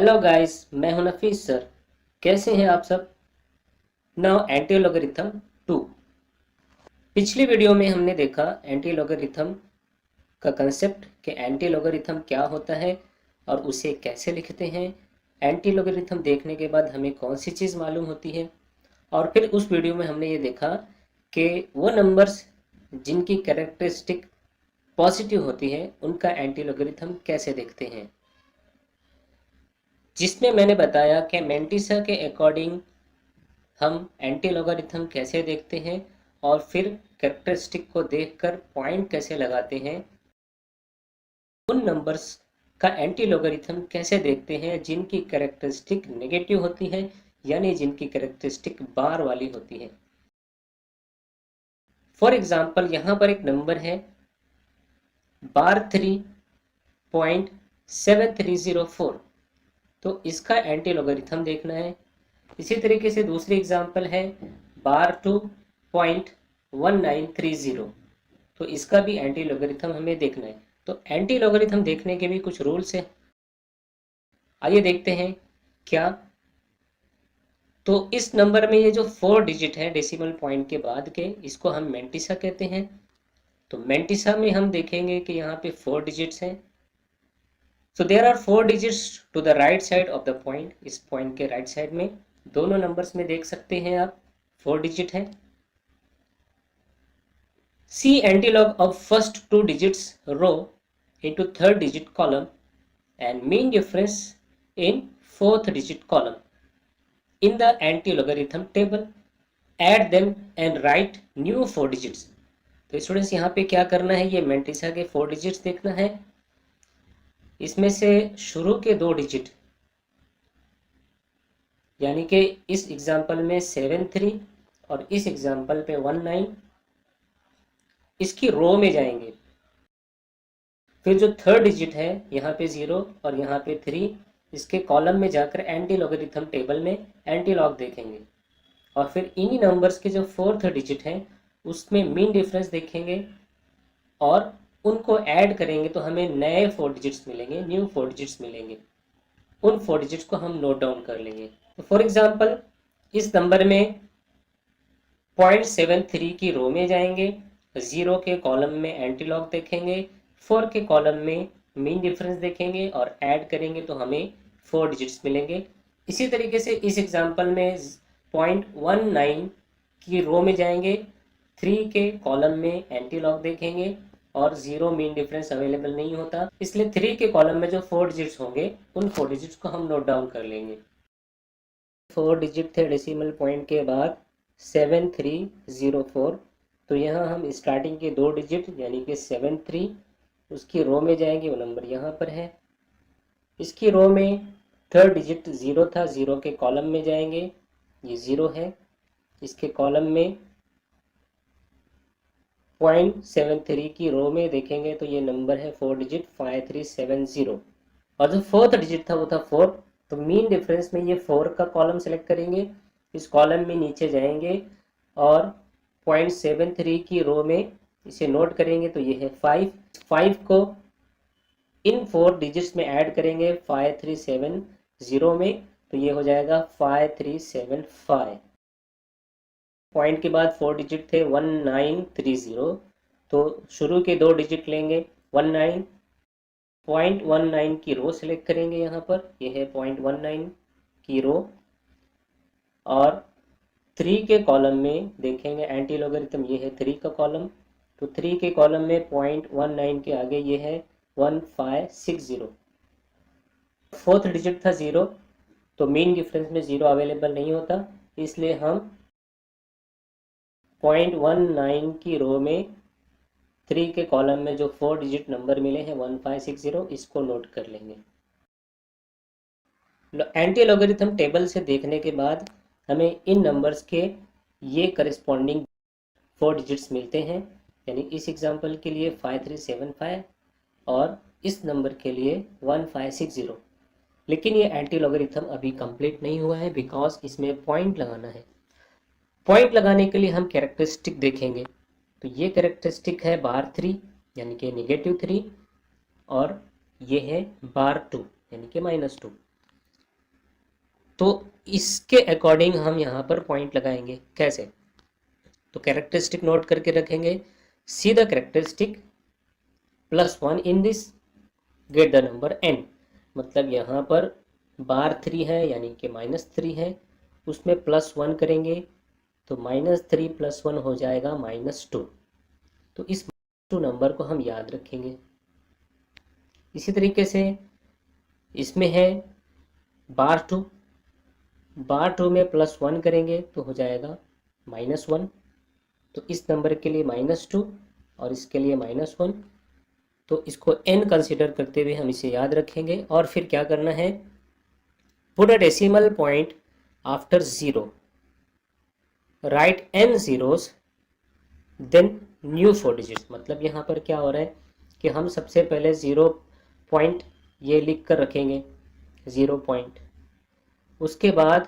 Hello guys, मैं हूं नफीस sir. कैसे हैं आप सब? Now anti logarithm 2। पिछली वीडियो में हमने देखा एंटी लॉगरिथम का कंसेप्ट कि एंटी लॉगरिथम क्या होता है और उसे कैसे लिखते हैं। एंटी लॉगरिथम देखने के बाद हमें कौन सी चीज़ मालूम होती है, और फिर उस वीडियो में हमने ये देखा कि वो नंबर्स जिनकी कैरेक्टरिस्टिक पॉजिटिव होती है उनका एंटी लॉगरिथम कैसे देखते हैं, जिसमें मैंने बताया कि मेंटिसा के अकॉर्डिंग हम एंटी लॉगरिथम कैसे देखते हैं और फिर कैरेक्टरिस्टिक को देखकर पॉइंट कैसे लगाते हैं। उन नंबर्स का एंटी लॉगरिथम कैसे देखते हैं जिनकी कैरेक्टरिस्टिक नेगेटिव होती है, यानी जिनकी कैरेक्टरिस्टिक बार वाली होती है। फॉर एग्जाम्पल, यहाँ पर एक नंबर है बार 3.7304, तो इसका एंटी लॉगरिथम देखना है। इसी तरीके से दूसरी एग्जाम्पल है बार 2.1930, तो इसका भी एंटी लॉगरिथम हमें देखना है। तो एंटी लॉगरिथम देखने के भी कुछ रूल्स हैं, आइए देखते हैं क्या। तो इस नंबर में ये जो 4 डिजिट है डेसिमल पॉइंट के बाद के, इसको हम मेंटिसा कहते हैं। तो मेंटिसा में हम देखेंगे कि यहाँ पे 4 डिजिट्स हैं। So there are 4 digits to the right side of the point. इस पॉइंट के राइट साइड में दोनों नंबर्स में देख सकते हैं आप 4 डिजिट है। See antilog of first 2 digits row into third digit column and mean difference in fourth digit column in the anti-logarithm table. Add them and write new 4 digits. तो students यहाँ पे क्या करना है, ये मेंटिसा के 4 डिजिट्स देखना है। इसमें से शुरू के 2 डिजिट, यानी कि इस एग्जाम्पल में 73 और इस एग्जाम्पल पे 19, इसकी रो में जाएंगे। फिर जो थर्ड डिजिट है यहाँ पे 0 और यहाँ पे 3, इसके कॉलम में जाकर एंटी लॉगरिथम टेबल में एंटी लॉग देखेंगे। और फिर इन्हीं नंबर्स के जो फोर्थ डिजिट है उसमें मीन डिफरेंस देखेंगे और उनको ऐड करेंगे तो हमें नए 4 डिजिट्स मिलेंगे, न्यू 4 डिजिट्स मिलेंगे। उन 4 डिजिट्स को हम नोट डाउन कर लेंगे। तो फॉर एग्जाम्पल, इस नंबर में 0.73 की रो में जाएंगे, 0 के कॉलम में एंटी लॉग देखेंगे, 4 के कॉलम में मीन डिफरेंस देखेंगे और ऐड करेंगे तो हमें 4 डिजिट्स मिलेंगे। इसी तरीके से इस एग्जांपल में 0.19 की रो में जाएंगे, 3 के कॉलम में एंटी लॉग देखेंगे और 0 मीन डिफरेंस अवेलेबल नहीं होता, इसलिए 3 के कॉलम में जो 4 डिजिट्स होंगे उन 4 डिजिट्स को हम नोट डाउन कर लेंगे। 4 डिजिट थे डेसिमल पॉइंट के बाद 7304, तो यहाँ हम स्टार्टिंग के 2 डिजिट यानी कि 73, उसकी रो में जाएंगे, वो नंबर यहाँ पर है। इसकी रो में थर्ड डिजिट 0 था, 0 के कॉलम में जाएंगे, ये 0 है। इसके कॉलम में 0.73 की रो में देखेंगे तो ये नंबर है 4 डिजिट 5370, और जो फोर्थ डिजिट था वो था 4। तो मीन डिफरेंस में ये 4 का कॉलम सेलेक्ट करेंगे, इस कॉलम में नीचे जाएंगे और 0.73 की रो में इसे नोट करेंगे तो ये है 5 को इन 4 डिजिट्स में ऐड करेंगे 5370 में, तो ये हो जाएगा 5375। पॉइंट के बाद 4 डिजिट थे 1930, तो शुरू के 2 डिजिट लेंगे 19, 0.19 की रो सिलेक्ट करेंगे, यहाँ पर ये है 0.19 की रो, और 3 के कॉलम में देखेंगे एंटी लॉगरिथम, ये है 3 का कॉलम, तो 3 के कॉलम में 0.19 के आगे ये है 1560। फोर्थ डिजिट था 0, तो मीन डिफरेंस में 0 अवेलेबल नहीं होता, इसलिए हम 0.19 की रो में 3 के कॉलम में जो 4 डिजिट नंबर मिले हैं 1560, इसको नोट कर लेंगे। एंटी लॉगरिथम टेबल से देखने के बाद हमें इन नंबर्स के ये करस्पॉन्डिंग 4 डिजिट्स मिलते हैं, यानी इस एग्जांपल के लिए 5375 और इस नंबर के लिए 1560। लेकिन ये एंटी लॉगरिथम अभी कंप्लीट नहीं हुआ है, बिकॉज इसमें पॉइंट लगाना है। पॉइंट लगाने के लिए हम कैरेक्टरिस्टिक देखेंगे, तो ये कैरेक्टरिस्टिक है बार 3 यानी कि -3, और ये है बार 2 यानी कि -2। तो इसके अकॉर्डिंग हम यहाँ पर पॉइंट लगाएंगे। कैसे? तो कैरेक्टरिस्टिक नोट करके रखेंगे, see the characteristic +1 in this, get the number n। मतलब यहाँ पर बार 3 है यानी कि -3 है, उसमें +1 करेंगे तो -3 + 1 हो जाएगा -2। तो इस -2 नंबर को हम याद रखेंगे। इसी तरीके से इसमें है बार 2, बार 2 में +1 करेंगे तो हो जाएगा -1। तो इस नंबर के लिए -2 और इसके लिए -1। तो इसको n कंसिडर करते हुए हम इसे याद रखेंगे। और फिर क्या करना है, put a decimal point after 0, write n zeros then new 4 digits. मतलब यहाँ पर क्या हो रहा है कि हम सबसे पहले 0 पॉइंट ये लिख कर रखेंगे, 0 पॉइंट, उसके बाद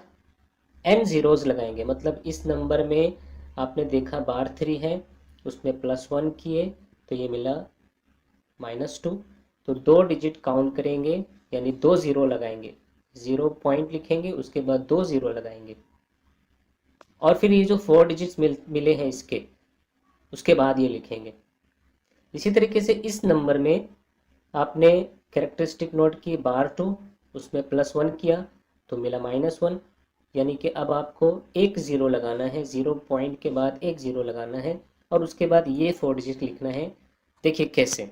n zeros लगाएंगे। मतलब इस नंबर में आपने देखा बार 3 है, उसमें +1 किए तो ये मिला -2। तो 2 डिजिट काउंट करेंगे यानी 2 0 लगाएंगे, 0 पॉइंट लिखेंगे, उसके बाद 2 0 लगाएंगे। और फिर ये जो 4 डिजिट्स मिले हैं इसके, उसके बाद ये लिखेंगे। इसी तरीके से इस नंबर में आपने कैरेक्टरिस्टिक नोट की बार 2, उसमें +1 किया तो मिला -1। यानी कि अब आपको एक 0 लगाना है, 0 पॉइंट के बाद एक 0 लगाना है और उसके बाद ये 4 डिजिट लिखना है। देखिए कैसे।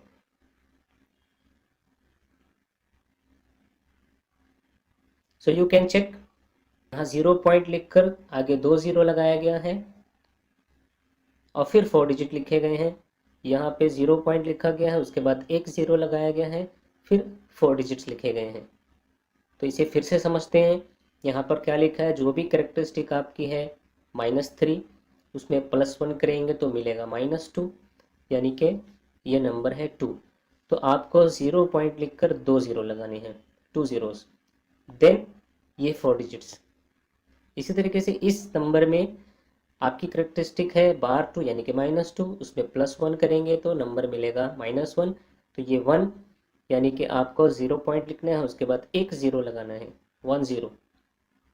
सो यू कैन चेक, यहाँ 0 पॉइंट लिखकर आगे 2 0 लगाया गया है और फिर 4 डिजिट लिखे गए हैं। यहाँ पे 0 पॉइंट लिखा गया है, उसके बाद एक 0 लगाया गया है, फिर 4 डिजिट्स लिखे गए हैं। तो इसे फिर से समझते हैं। यहाँ पर क्या लिखा है, जो भी कैरेक्टरिस्टिक आपकी है -3, उसमें +1 करेंगे तो मिलेगा -2, यानी कि ये नंबर है 2। तो आपको 0 पॉइंट लिखकर 2 0 लगाने हैं, 2 zeros, देन ये 4 डिजिट्स। इसी तरीके से इस नंबर में आपकी करेक्टरिस्टिक है बार 2 यानी कि -2, उसमें +1 करेंगे तो नंबर मिलेगा -1। तो ये 1 यानी कि आपको 0 पॉइंट लिखना है, उसके बाद एक 0 लगाना है, 1 0,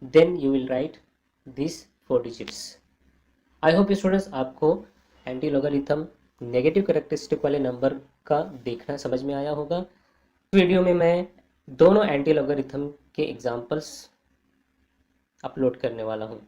then you will write this 4 digits. I hope students आपको एंटी लॉगरिथम नेगेटिव करेक्टरिस्टिक वाले नंबर का देखना समझ में आया होगा। वीडियो में मैं दोनों एंटी लॉगरिथम के एग्जाम्पल्स अपलोड करने वाला हूँ।